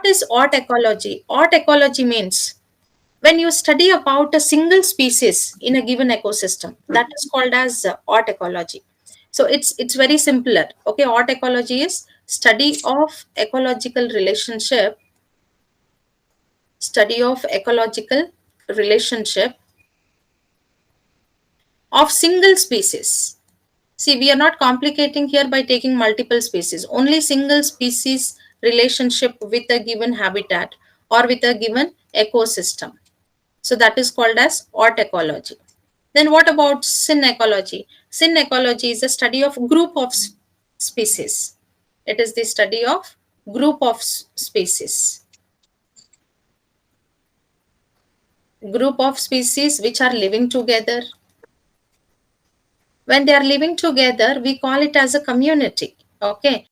is art ecology? Art ecology means when you study about a single species in a given ecosystem, that is called as art ecology. So it's very simpler. Okay, art ecology is study of ecological relationship of single species. See, we are not complicating here by taking multiple species, only single species relationship with a given habitat or with a given ecosystem. So that is called as art ecology. Then what about syn ecology? Syn ecology is a study of group of species. It is the study of group of species. Group of species which are living together. When they are living together, we call it as a community. Okay,